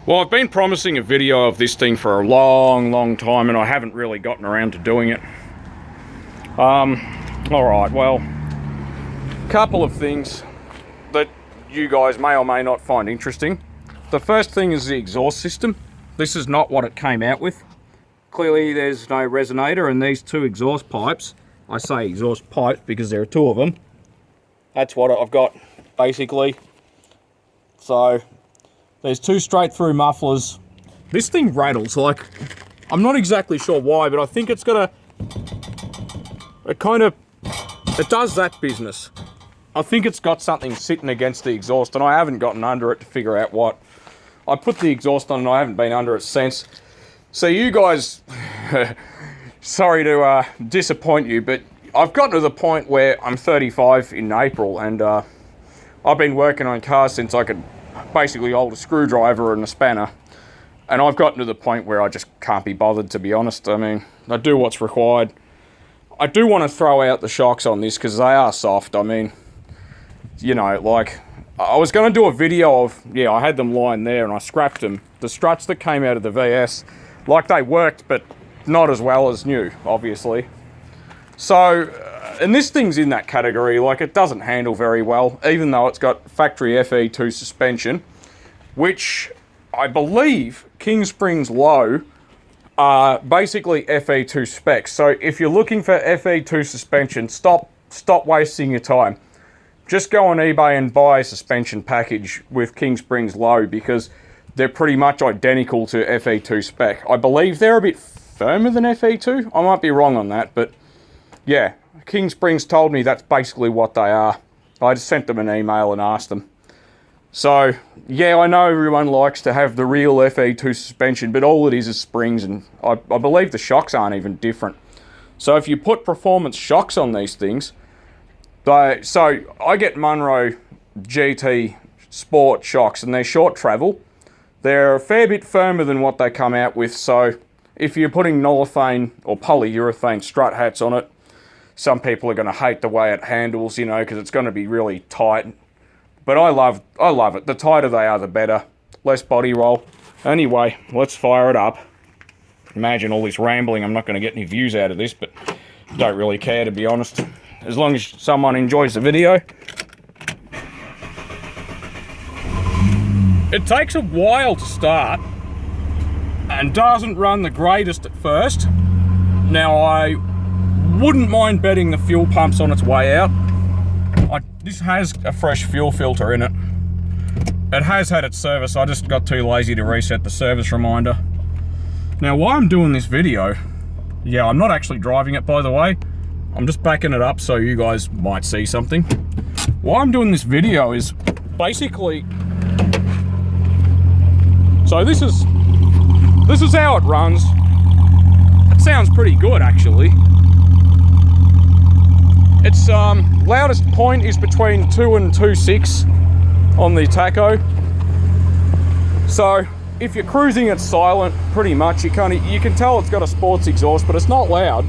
Well, I've been promising a video of this thing for a long time and I haven't really gotten around to doing it. Alright, well, couple of things that you guys may or may not find interesting. The first thing is the exhaust system. This is not what it came out with. Clearly there's no resonator, and these two exhaust pipes, I say exhaust pipes because there are two of them. That's what I've got basically. So there's two straight through mufflers. This thing rattles, like, I'm not exactly sure why, but I think it's got it does that business. I think it's got something sitting against the exhaust, and I haven't gotten under it to figure out what. I put the exhaust on and I haven't been under it since. So you guys, sorry to disappoint you, but I've gotten to the point where I'm 35 in April, and I've been working on cars since I could basically hold a screwdriver and a spanner. And I've gotten to the point where I just can't be bothered, to be honest. I mean, I do what's required. I do want to throw out the shocks on this because they are soft. I mean, you know, like, I was going to do a video of, yeah, I had them lying there and I scrapped them. The struts that came out of the VS, like, they worked, but not as well as new, obviously. So, and this thing's in that category, like, it doesn't handle very well, even though it's got factory FE2 suspension, which I believe King Springs Low are basically FE2 specs. So if you're looking for FE2 suspension, stop wasting your time. Just go on eBay and buy a suspension package with King Springs Low, because they're pretty much identical to FE2 spec. I believe they're a bit firmer than FE2. I might be wrong on that, but yeah, King Springs told me that's basically what they are. I just sent them an email and asked them. So, yeah, I know everyone likes to have the real FE2 suspension, but all it is springs, and I believe the shocks aren't even different. So if you put performance shocks on these things, so I get Munro GT Sport shocks, and they're short travel. They're a fair bit firmer than what they come out with, so if you're putting nolithane or polyurethane strut hats on it, some people are going to hate the way it handles, you know, because it's going to be really tight. But I love it. The tighter they are, the better. Less body roll. Anyway, let's fire it up. Imagine all this rambling. I'm not going to get any views out of this, but don't really care, to be honest. As long as someone enjoys the video. It takes a while to start and doesn't run the greatest at first. Now, I wouldn't mind betting the fuel pump's on its way out. This has a fresh fuel filter in it. It has had its service. I just got too lazy to reset the service reminder. Now, while I'm doing this video, yeah, I'm not actually driving it, by the way. I'm just backing it up so you guys might see something. While I'm doing this video is basically... So this is how it runs. It sounds pretty good, actually. Its loudest point is between 2 and 2.6 on the tacho. So if you're cruising, it's silent pretty much. You can tell it's got a sports exhaust, but it's not loud.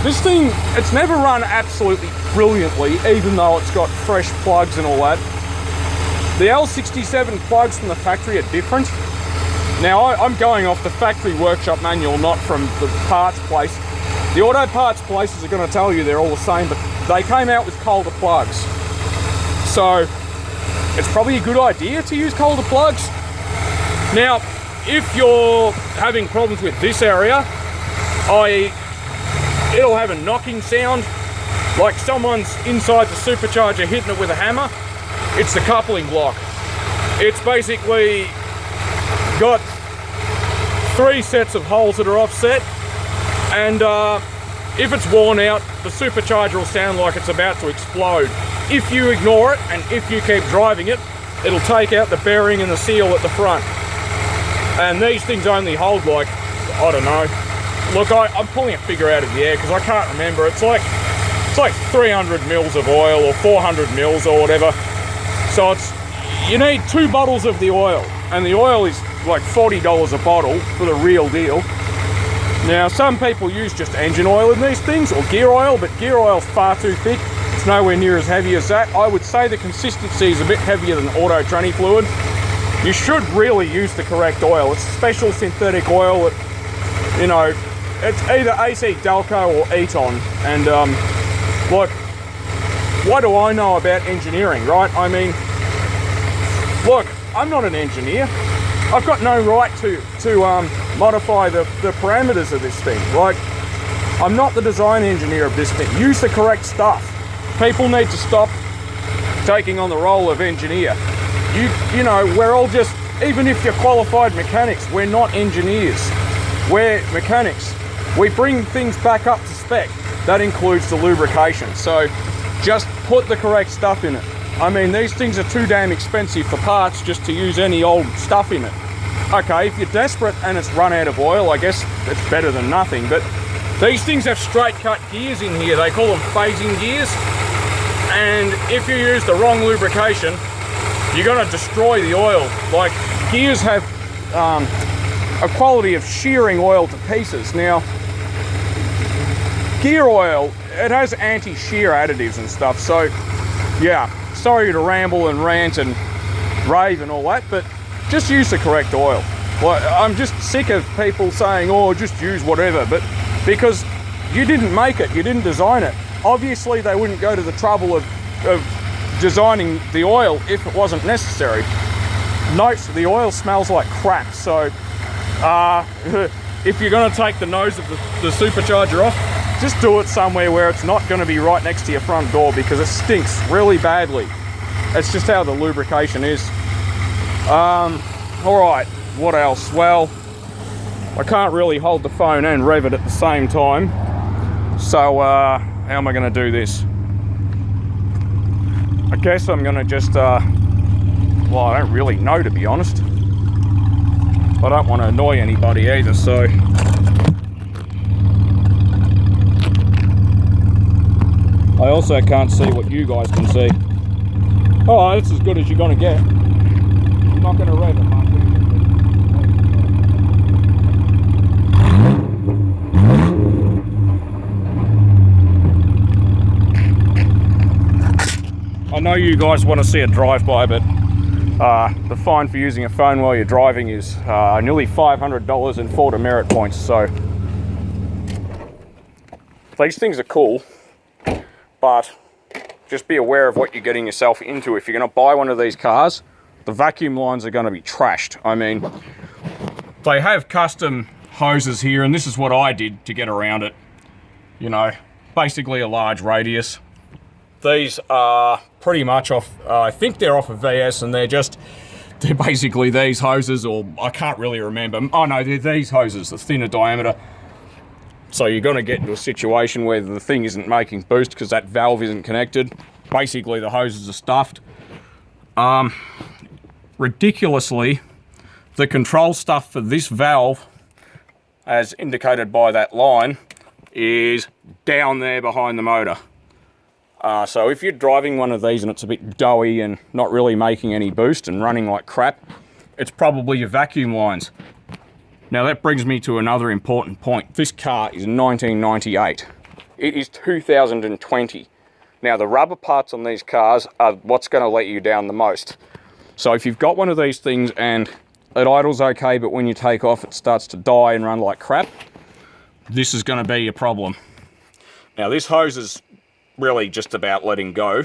This thing, it's never run absolutely brilliantly, even though it's got fresh plugs and all that. The L67 plugs from the factory are different. Now, I'm going off the factory workshop manual, not from the parts place. The auto parts places are going to tell you they're all the same, but they came out with colder plugs. So, it's probably a good idea to use colder plugs. Now, if you're having problems with this area, it'll have a knocking sound, like someone's inside the supercharger hitting it with a hammer. It's the coupling block. It's basically got 3 sets of holes that are offset, and if it's worn out, the supercharger will sound like it's about to explode. If you ignore it and if you keep driving it, it'll take out the bearing and the seal at the front. And these things only hold, like, I don't know. Look, I'm pulling a figure out of the air because I can't remember. It's like 300 mils of oil or 400 mils or whatever. So you need 2 bottles of the oil, and the oil is like $40 a bottle for the real deal. Now, some people use just engine oil in these things, or gear oil, but gear oil's far too thick. It's It's nowhere near as heavy as that. I would say the consistency is a bit heavier than auto tranny fluid. You should really use the correct oil. It's special synthetic oil. You know, it's either AC Dalco or Eton. And look, what do I know about engineering, right? I mean, look, I'm not an engineer. I've got no right to modify the parameters of this thing. Like, I'm not the design engineer of this thing. Use the correct stuff. People need to stop taking on the role of engineer. You know, we're all just, even if you're qualified mechanics, we're not engineers. We're mechanics. We bring things back up to spec. That includes the lubrication. So just put the correct stuff in it. I mean, these things are too damn expensive for parts just to use any old stuff in it. Okay, if you're desperate and it's run out of oil, I guess it's better than nothing. But these things have straight cut gears in here. They call them phasing gears. And if you use the wrong lubrication, you're gonna destroy the oil. Like, gears have a quality of shearing oil to pieces. Now, gear oil, it has anti-shear additives and stuff. So, yeah, sorry to ramble and rant and rave and all that, but just use the correct oil. Well, I'm just sick of people saying, oh, just use whatever, but because you didn't make it, you didn't design it. Obviously, they wouldn't go to the trouble of designing the oil if it wasn't necessary. Note, the oil smells like crap, so if you're gonna take the nose of the supercharger off, just do it somewhere where it's not gonna be right next to your front door, because it stinks really badly. It's just how the lubrication is. All right, what else? Well, I can't really hold the phone and rev it at the same time. So how am I gonna do this? I guess I'm gonna just, well, I don't really know, to be honest. I don't want to annoy anybody either, so. I also can't see what you guys can see. Oh, that's as good as you're gonna get. I'm not gonna rev it much. I know you guys want to see a drive-by, but the fine for using a phone while you're driving is nearly $500 and 4 demerit points. So these things are cool, but just be aware of what you're getting yourself into. If you're going to buy one of these cars, the vacuum lines are going to be trashed. I mean, they have custom hoses here, and this is what I did to get around it. You know, basically a large radius. These are pretty much off, I think they're off of VS, and they're basically these hoses, or I can't really remember. Oh no, they're these hoses, the thinner diameter. So you're gonna get into a situation where the thing isn't making boost because that valve isn't connected. Basically the hoses are stuffed. Ridiculously, the control stuff for this valve, as indicated by that line, is down there behind the motor. So if you're driving one of these and it's a bit doughy and not really making any boost and running like crap, it's probably your vacuum lines. Now that brings me to another important point. This car is 1998. It is 2020. Now the rubber parts on these cars are what's going to let you down the most. So if you've got one of these things and it idles okay, but when you take off it starts to die and run like crap, this is going to be your problem. Now this hose is really just about letting go.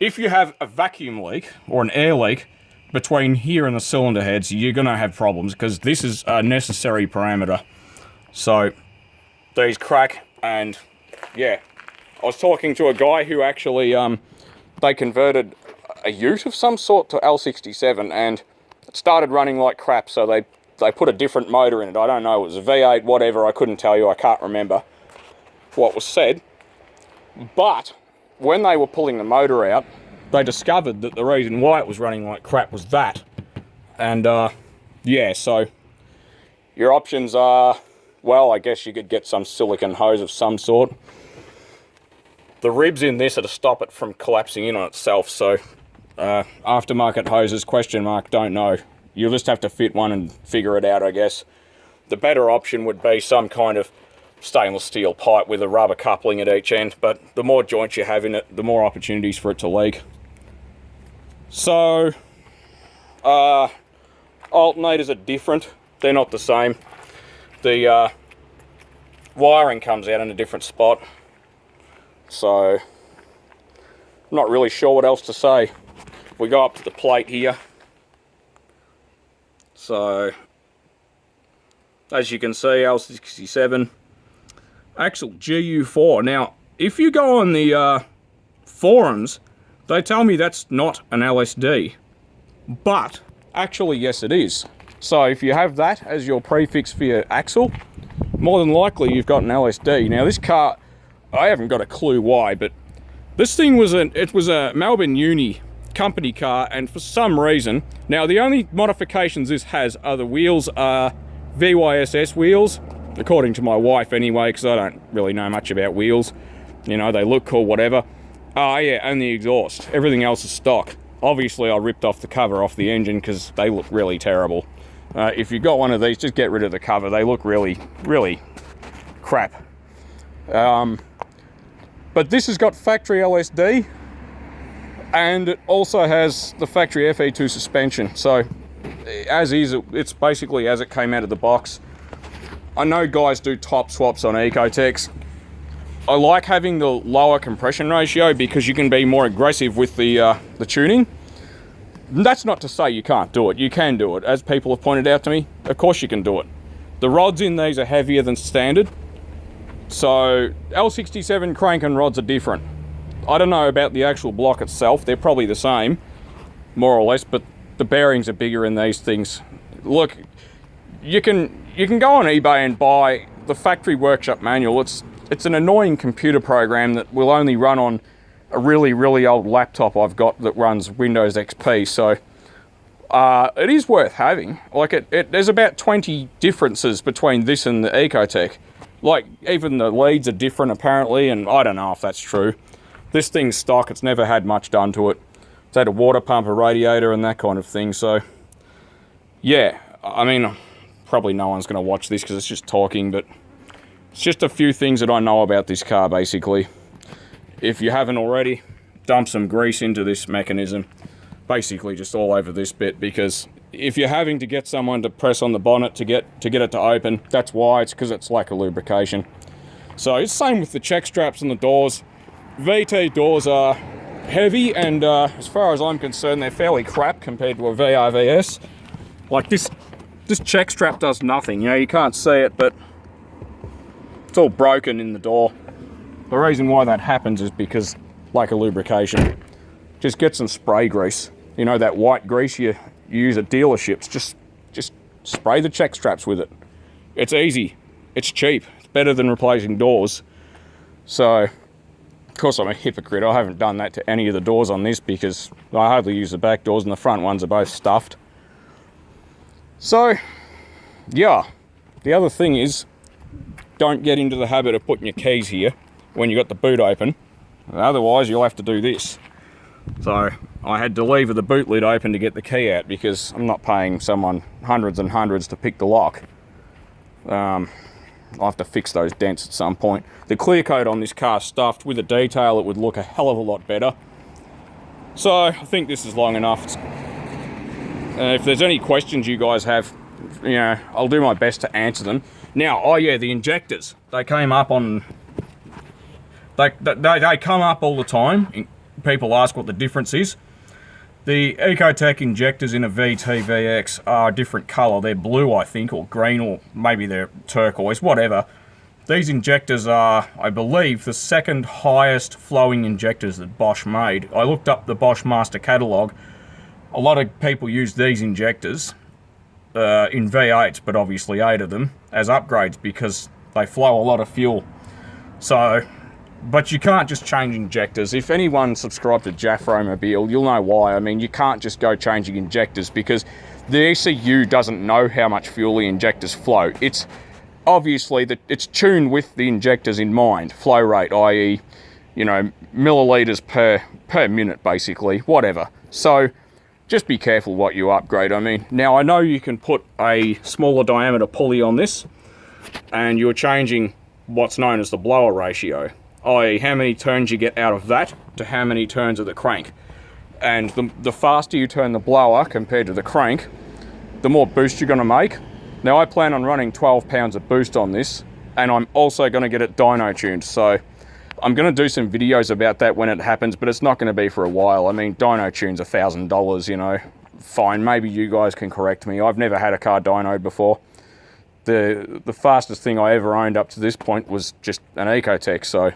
If you have a vacuum leak or an air leak between here and the cylinder heads, you're going to have problems because this is a necessary parameter. So these crack, and yeah, I was talking to a guy who actually they converted a ute of some sort to L67 and it started running like crap, so they put a different motor in it. I don't know, it was a V8, whatever, I couldn't tell you, I can't remember what was said. But when they were pulling the motor out, they discovered that the reason why it was running like crap was that. And yeah, so your options are, well, I guess you could get some silicone hose of some sort. The ribs in this are to stop it from collapsing in on itself, so aftermarket hoses, question mark, don't know. You'll just have to fit one and figure it out, I guess. The better option would be some kind of stainless steel pipe with a rubber coupling at each end, but the more joints you have in it, the more opportunities for it to leak. So, alternators are different. They're not the same. The wiring comes out in a different spot. So, I'm not really sure what else to say. We go up to the plate here. So, as you can see, L67, axle GU4. Now, if you go on the forums, they tell me that's not an LSD. But, actually, yes it is. So, if you have that as your prefix for your axle, more than likely you've got an LSD. Now, this car, I haven't got a clue why, but this thing was a Melbourne Uni company car, and for some reason, now the only modifications this has are the wheels are VYSS wheels, according to my wife anyway, because I don't really know much about wheels. You know, they look cool, whatever. Oh yeah, and the exhaust. Everything else is stock. Obviously, I ripped off the cover off the engine because they look really terrible. If you've got one of these, just get rid of the cover. They look really, really crap. But this has got factory LSD, and it also has the factory FE2 suspension. So, as is, it's basically as it came out of the box. I know guys do top swaps on Ecotechs. I like having the lower compression ratio because you can be more aggressive with the tuning. That's not to say you can't do it. You can do it. As people have pointed out to me, of course you can do it. The rods in these are heavier than standard. So L67 crank and rods are different. I don't know about the actual block itself. They're probably the same, more or less, but the bearings are bigger in these things. Look, you can go on eBay and buy the factory workshop manual. It's an annoying computer program that will only run on a really, really old laptop I've got that runs Windows XP. So it is worth having. Like there's about 20 differences between this and the Ecotech. Like even the leads are different apparently, and I don't know if that's true. This thing's stock. It's never had much done to it. It's had a water pump, a radiator, and that kind of thing. So yeah, I mean, probably no one's going to watch this because it's just talking, but it's just a few things that I know about this car, basically. If you haven't already, dump some grease into this mechanism, basically just all over this bit, because if you're having to get someone to press on the bonnet to get it to open, that's why. It's because it's lack of lubrication. So it's the same with the check straps and the doors. VT doors are heavy, and as far as I'm concerned, they're fairly crap compared to a VRVS. Like this check strap does nothing. You know, you can't see it, but it's all broken in the door. The reason why that happens is because lack of lubrication. Just get some spray grease. You know, that white grease you use at dealerships. Just spray the check straps with it. It's easy. It's cheap. It's better than replacing doors. So, of course I'm a hypocrite. I haven't done that to any of the doors on this because I hardly use the back doors and the front ones are both stuffed. So, yeah. The other thing is, don't get into the habit of putting your keys here when you got the boot open. Otherwise, you'll have to do this. So, I had to leave the boot lid open to get the key out because I'm not paying someone hundreds and hundreds to pick the lock. I'll have to fix those dents at some point. The clear coat on this car stuffed with a detail, it would look a hell of a lot better. So, I think this is long enough. If there's any questions you guys have, you know, I'll do my best to answer them. Now, oh yeah, the injectors. They came up on... They come up all the time. People ask what the difference is. The Ecotech injectors in a VT VX are a different colour. They're blue, I think, or green, or maybe they're turquoise, whatever. These injectors are, I believe, the second highest flowing injectors that Bosch made. I looked up the Bosch Master Catalogue. A lot of people use these injectors in V8s, but obviously 8 of them, as upgrades because they flow a lot of fuel. So... But you can't just change injectors. If anyone subscribed to Jaffro Mobile, you'll know why. I mean, you can't just go changing injectors because the ECU doesn't know how much fuel the injectors flow. It's obviously that it's tuned with the injectors in mind. Flow rate, i.e., you know, milliliters per minute, basically, whatever. So just be careful what you upgrade. I mean, now I know you can put a smaller diameter pulley on this, and you're changing what's known as the blower ratio, i.e. how many turns you get out of that to how many turns of the crank. And the faster you turn the blower compared to the crank, the more boost you're going to make. Now I plan on running 12 pounds of boost on this, and I'm also going to get it dyno tuned, so I'm going to do some videos about that when it happens, but it's not going to be for a while. I mean, dyno tune's $1,000, you know. Fine, maybe you guys can correct me. I've never had a car dynoed before. The fastest thing I ever owned up to this point was just an Ecotec, so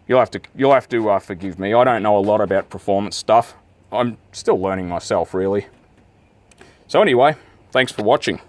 you'll have to forgive me. I don't know a lot about performance stuff. I'm still learning myself, really. So anyway, thanks for watching.